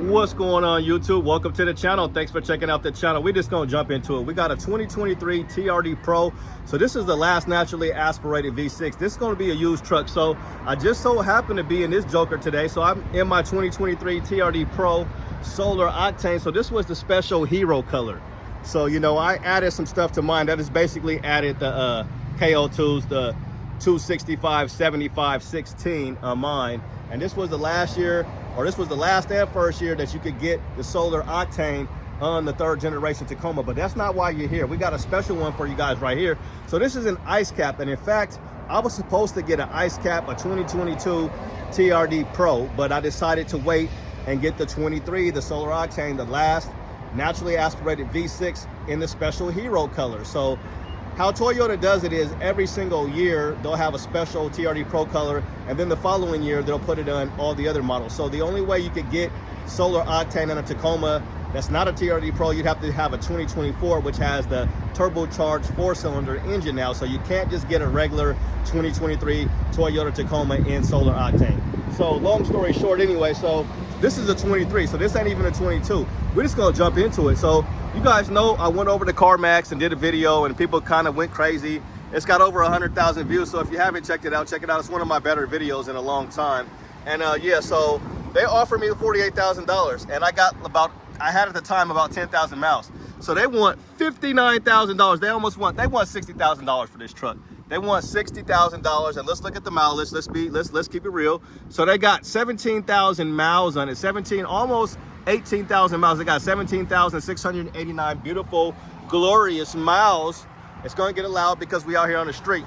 What's going on, YouTube? Welcome to the channel. Thanks for checking out the channel. We're just gonna jump into it. We got a 2023 TRD Pro. So this is the last naturally aspirated V6. This is going to be a used truck. So I just so happen to be in this joker today. So I'm in my 2023 TRD Pro solar octane. So this was the special hero color. So, you know, I added some stuff to mine. That is basically added the KO2s, the 265, 75, 16 on mine. And this was the last year, or this was the last and first year that you could get the solar octane on the 3rd generation Tacoma. But that's not why you're here. We got a special one for you guys right here. So this is an ice cap. And in fact, I was supposed to get an ice cap, a 2022 TRD Pro, but I decided to wait and get the 23, the solar octane, the last naturally aspirated V6 in the special hero color. So how Toyota does it is every single year they'll have a special TRD Pro color, and then the following year they'll put it on all the other models. So the only way you could get solar octane on a Tacoma that's not a TRD Pro, you'd have to have a 2024, which has the turbocharged 4-cylinder engine now. So you can't just get a regular 2023 Toyota Tacoma in solar octane. So long story short anyway, so this is a 23, so this ain't even a 22. We're just gonna jump into it. So you guys know I went over to CarMax and did a video, and people kind of went crazy. It's got over 100,000 views, so if you haven't checked it out, check it out. It's one of my better videos in a long time. And yeah, so they offered me $48,000, and I had at the time about 10,000 miles. So they want $59,000. They want $60,000 for this truck. They want $60,000, and let's look at the mileage. Let's keep it real. So they got 17,000 miles on it, almost 18,000 miles. They got 17,689 beautiful, glorious miles. It's going to get loud because we out here on the street.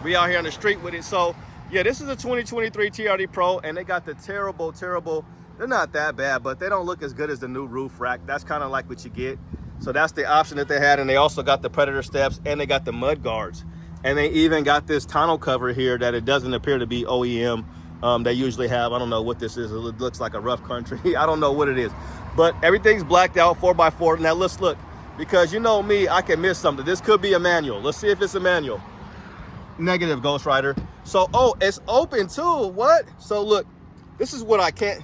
We out here on the street with it. So yeah, this is a 2023 TRD Pro, and they got the terrible, they're not that bad, but they don't look as good as the new roof rack. That's kind of like what you get. So that's the option that they had, and they also got the Predator steps, and they got the mud guards. And they even got this tonneau cover here that it doesn't appear to be OEM. They usually have, I don't know what this is. It looks like a rough country. I don't know what it is. But everything's blacked out, 4x4. Now let's look, because you know me, I can miss something. This could be a manual. Let's see if it's a manual. Negative, Ghost Rider. So, oh, it's open too. What? So look, this is what I can't.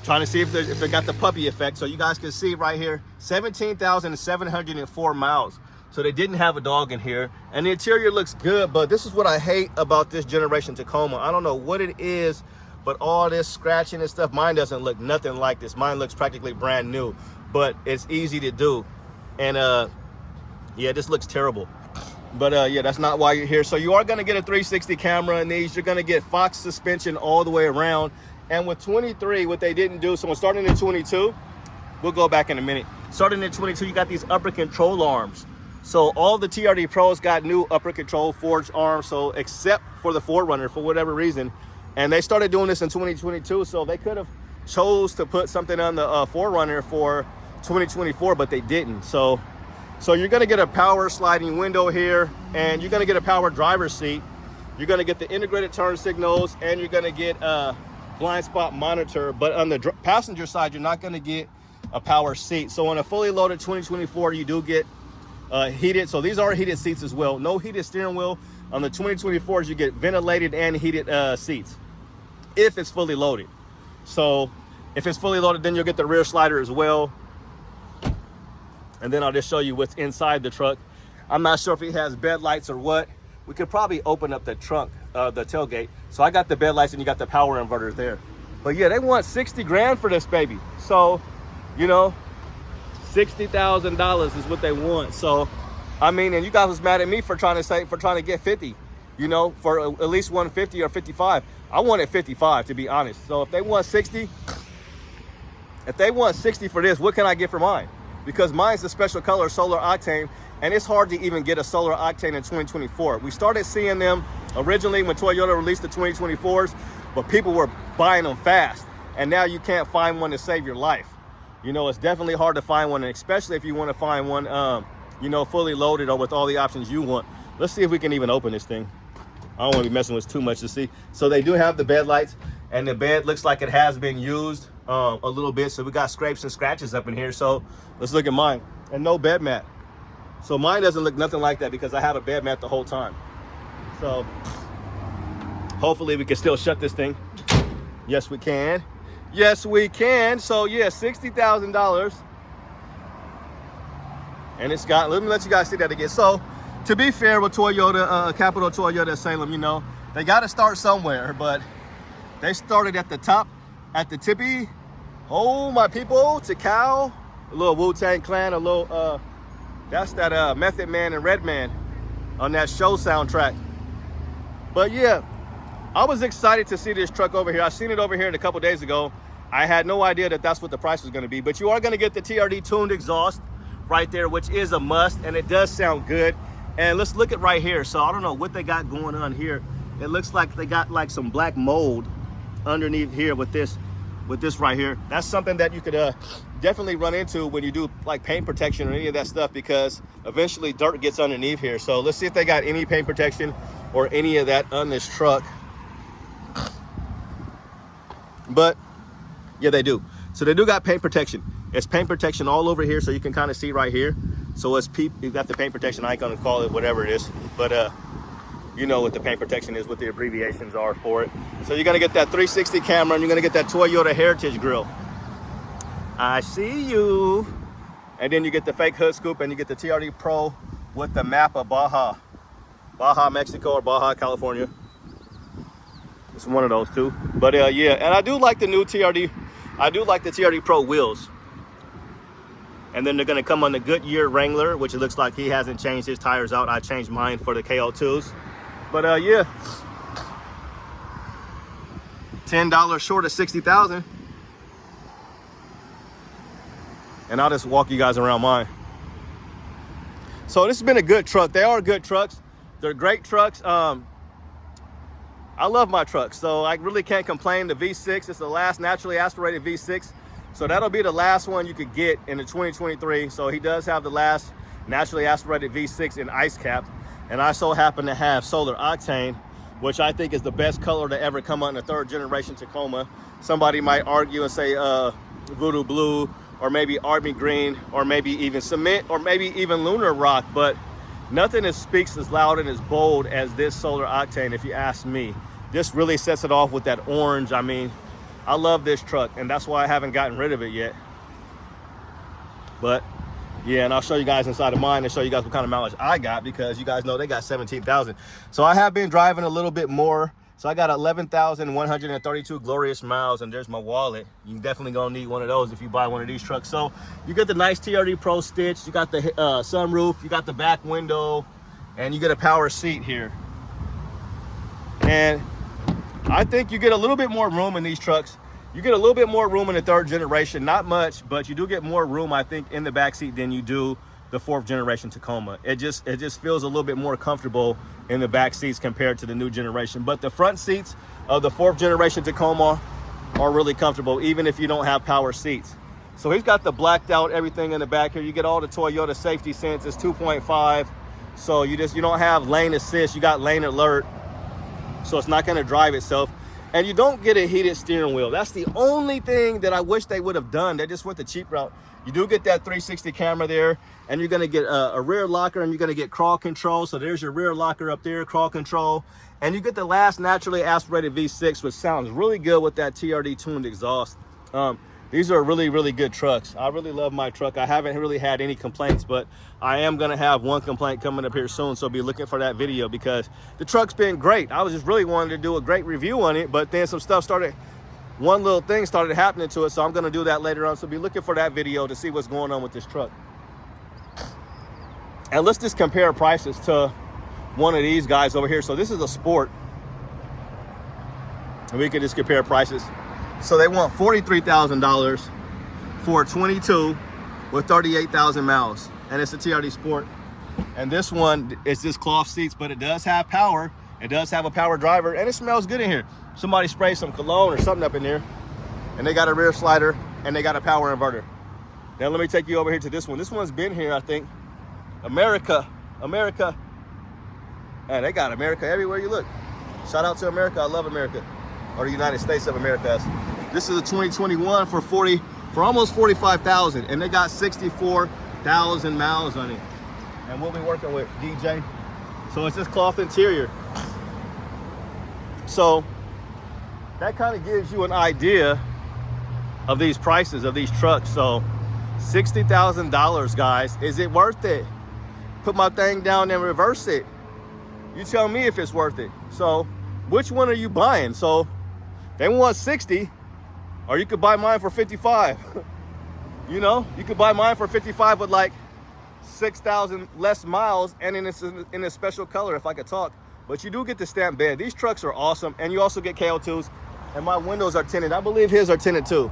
Trying to see if it got the puppy effect. So you guys can see right here, 17,704 miles. So they didn't have a dog in here, and the interior looks good, but this is what I hate about this generation Tacoma. I don't know what it is, but all this scratching and stuff, mine doesn't look nothing like this. Mine looks practically brand new, but it's easy to do. And yeah, this looks terrible. But yeah, that's not why you're here. So you are gonna get a 360 camera in these. You're gonna get Fox suspension all the way around. And with 23, what they didn't do, so when starting in 22, we'll go back in a minute. Starting in 22, you got these upper control arms. So all the TRD Pros got new upper control forged arms, so except for the 4Runner for whatever reason. And they started doing this in 2022, so they could have chose to put something on the 4Runner for 2024, but they didn't. So you're gonna get a power sliding window here, and you're gonna get a power driver's seat. You're gonna get the integrated turn signals, and you're gonna get a blind spot monitor. But on the passenger side, you're not gonna get a power seat. So on a fully loaded 2024, you do get heated. So these are heated seats as well. No heated steering wheel. On the 2024s, you get ventilated and heated seats if it's fully loaded. So if it's fully loaded, then you'll get the rear slider as well. And then I'll just show you what's inside the truck. I'm not sure if it has bed lights or what. We could probably open up the trunk, the tailgate. So I got the bed lights, and you got the power inverter there. But yeah, they want 60 grand for this baby. So, you know, $60,000 is what they want. So I mean, and you guys was mad at me for trying to get 50, you know, for at least 150 or 55. I wanted 55, to be honest. So if they want 60 for this, what can I get for mine? Because mine's a special color solar octane, and it's hard to even get a solar octane in 2024. We started seeing them originally when Toyota released the 2024s, but people were buying them fast, and now you can't find one to save your life. You know, it's definitely hard to find one, and especially if you want to find one, you know, fully loaded or with all the options you want. Let's see if we can even open this thing. I don't want to be messing with too much to see. So they do have the bed lights, and the bed looks like it has been used a little bit. So we got scrapes and scratches up in here. So let's look at mine, and no bed mat. So mine doesn't look nothing like that because I have a bed mat the whole time. So hopefully we can still shut this thing. Yes, we can. Yes, we can. So yeah, $60,000. And it's got, let me let you guys see that again. So to be fair with Toyota, Capital Toyota Salem, you know, they got to start somewhere, but they started at the top, at the tippy. Oh, my people, to Cal, a little Wu-Tang Clan, a little, that's that Method Man and Redman on that show soundtrack. But yeah, I was excited to see this truck over here. I seen it over here a couple days ago. I had no idea that that's what the price was going to be, but you are going to get the TRD tuned exhaust right there, which is a must, and it does sound good. And let's look at right here. So I don't know what they got going on here. It looks like they got like some black mold underneath here with this right here. That's something that you could definitely run into when you do like paint protection or any of that stuff, because eventually dirt gets underneath here. So let's see if they got any paint protection or any of that on this truck. But yeah, they do. So they do got paint protection. It's paint protection all over here, so you can kind of see right here. So it's you got the paint protection icon, and call it whatever it is, but you know what the paint protection is, what the abbreviations are for it. So you're gonna get that 360 camera, and you're gonna get that Toyota Heritage grille. I see you. And then you get the fake hood scoop, and you get the TRD Pro with the map of Baja, Mexico, or Baja, California. It's one of those two. But yeah, and I do like the new TRD. I do like the TRD Pro wheels. And then they're gonna come on the Goodyear Wrangler, which it looks like he hasn't changed his tires out. I changed mine for the KO2s. But yeah, $10 short of 60,000. And I'll just walk you guys around mine. So this has been a good truck. They are good trucks. They're great trucks. I love my trucks, so I really can't complain. The V6, it's the last naturally aspirated V6. So that'll be the last one you could get in the 2023. So he does have the last naturally aspirated V6 in ice cap. And I so happen to have solar octane, which I think is the best color to ever come out in the 3rd generation Tacoma. Somebody might argue and say voodoo blue, or maybe army green, or maybe even cement, or maybe even lunar rock, but nothing speaks as loud and as bold as this solar octane, if you ask me. This really sets it off with that orange. I mean, I love this truck, and that's why I haven't gotten rid of it yet. But yeah, and I'll show you guys inside of mine and show you guys what kind of mileage I got, because you guys know they got 17,000. So I have been driving a little bit more. So I got 11,132 glorious miles, and there's my wallet. You definitely gonna need one of those if you buy one of these trucks. So you get the nice TRD Pro stitch, you got the sunroof, you got the back window, and you get a power seat here. And I think you get a little bit more room in these trucks. You get a little bit more room in the 3rd generation, not much, but you do get more room, I think, in the back seat than you do the 4th generation Tacoma. It just feels a little bit more comfortable in the back seats compared to the new generation. But the front seats of the 4th generation Tacoma are really comfortable, even if you don't have power seats. So he's got the blacked out everything in the back here. You get all the Toyota safety sense. It's 2.5. So you don't have lane assist, you got lane alert. So it's not gonna drive itself. And you don't get a heated steering wheel. That's the only thing that I wish they would have done. They just went the cheap route. You do get that 360 camera there, and you're gonna get a rear locker, and you're gonna get crawl control. So there's your rear locker up there, crawl control. And you get the last naturally aspirated V6, which sounds really good with that TRD tuned exhaust. These are really, really good trucks. I really love my truck. I haven't really had any complaints, but I am gonna have one complaint coming up here soon, so be looking for that video, because the truck's been great. I was just really wanting to do a great review on it, but then some stuff one little thing started happening to it, so I'm gonna do that later on. So be looking for that video to see what's going on with this truck. And let's just compare prices to one of these guys over here. So this is a Sport, and we can just compare prices. So they want $43,000 for a 22 with 38,000 miles, and it's a TRD Sport. And this one is just cloth seats, but it does have power. It does have a power driver, and it smells good in here. Somebody sprayed some cologne or something up in there, and they got a rear slider, and they got a power inverter. Now let me take you over here to this one. This one's been here, I think. America. And they got America everywhere you look. Shout out to America. I love America, or the United States of America. This is a 2021 for almost 45,000, and they got 64,000 miles on it. And we'll be working with DJ. So it's this cloth interior. So that kind of gives you an idea of these prices of these trucks. So $60,000, guys. Is it worth it? Put my thing down and reverse it. You tell me if it's worth it. So which one are you buying? So they want 60, or you could buy mine for 55. You know, you could buy mine for 55 with like 6,000 less miles and in a special color if I could talk. But you do get the stamp bed. These trucks are awesome, and you also get KO2s, and my windows are tinted. I believe his are tinted too.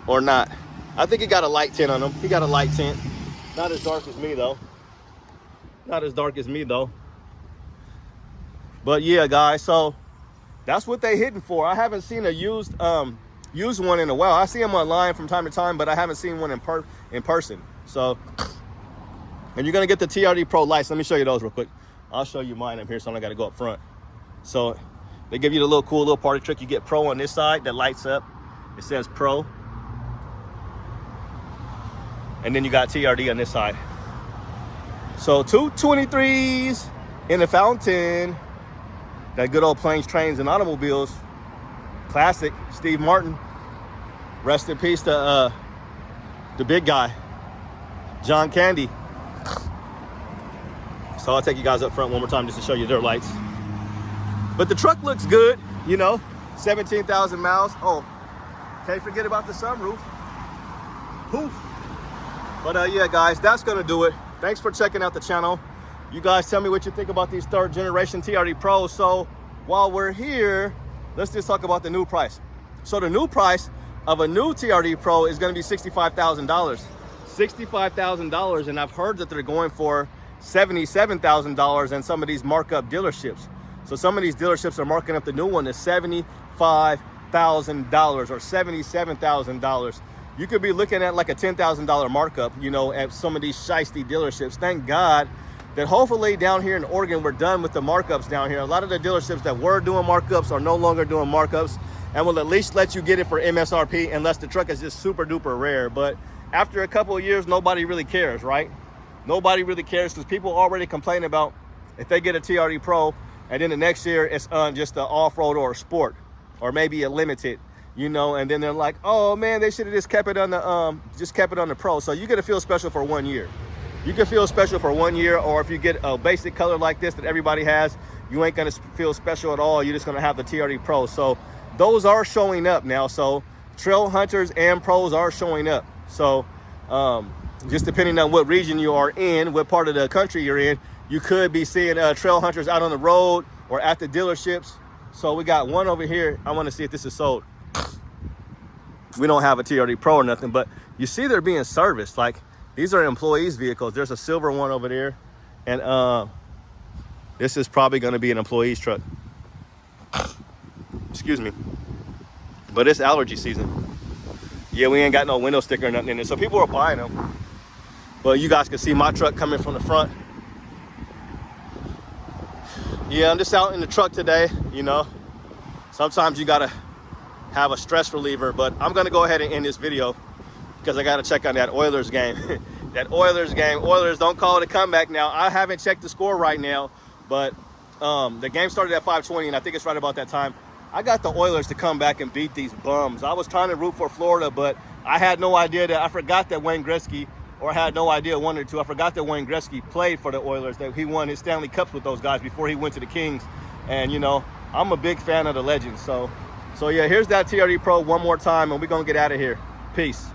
Or not. I think he got a light tint on them. He got a light tint. Not as dark as me though. Not as dark as me though. But yeah, guys, so that's what they hitting for. I haven't seen a used one in a while. I see them online from time to time, but I haven't seen one in person. So, and you're gonna get the TRD Pro lights. Let me show you those real quick. I'll show you mine up here, so I don't gotta go up front. So they give you the little cool little party trick. You get Pro on this side that lights up. It says Pro. And then you got TRD on this side. So 223s in the fountain. That good old planes, trains, and automobiles. Classic, Steve Martin. Rest in peace to the big guy, John Candy. So I'll take you guys up front one more time just to show you their lights. But the truck looks good, you know, 17,000 miles. Oh, can't forget about the sunroof. Poof. But yeah, guys, that's gonna do it. Thanks for checking out the channel. You guys tell me what you think about these third generation TRD Pros. So while we're here, let's just talk about the new price. So the new price of a new TRD Pro is gonna be $65,000. $65,000, and I've heard that they're going for $77,000 in some of these markup dealerships. So some of these dealerships are marking up the new one to $75,000 or $77,000. You could be looking at like a $10,000 markup, you know, at some of these shiesty dealerships. Thank God that hopefully down here in Oregon, we're done with the markups down here. A lot of the dealerships that were doing markups are no longer doing markups, and will at least let you get it for MSRP unless the truck is just super duper rare. But after a couple of years, nobody really cares, right? Nobody really cares, because people already complain about if they get a TRD Pro and then the next year it's just an off-road or a sport or maybe a limited, you know, and then they're like, oh man, they should have just kept it on the Pro. So you get to feel special for 1 year. You can feel special for 1 year, or if you get a basic color like this that everybody has, you ain't gonna feel special at all. You're just gonna have the TRD Pro. So those are showing up now. So trail hunters and pros are showing up. So just depending on what region you are in, what part of the country you're in, you could be seeing trail hunters out on the road or at the dealerships. So we got one over here. I want to see if this is sold. We don't have a TRD Pro or nothing, but you see they're being serviced. Like, these are employees' vehicles. There's a silver one over there, and this is probably going to be an employee's truck. Excuse me. But it's allergy season. Yeah, we ain't got no window sticker or nothing in it, so people are buying them. But you guys can see my truck coming from the front. Yeah, I'm just out in the truck today, you know. Sometimes you gotta have a stress reliever, but I'm gonna go ahead and end this video because I gotta check on that Oilers game. That Oilers game. Oilers, don't call it a comeback now. I haven't checked the score right now, but the game started at 5:20, and I think it's right about that time. I got the Oilers to come back and beat these bums. I was trying to root for Florida, but I had no idea that, I forgot that Wayne Gretzky, or I had no idea, one or two, I forgot that Wayne Gretzky played for the Oilers, that he won his Stanley Cups with those guys before he went to the Kings. And, you know, I'm a big fan of the legends. So yeah, here's that TRD Pro one more time, and we're going to get out of here. Peace.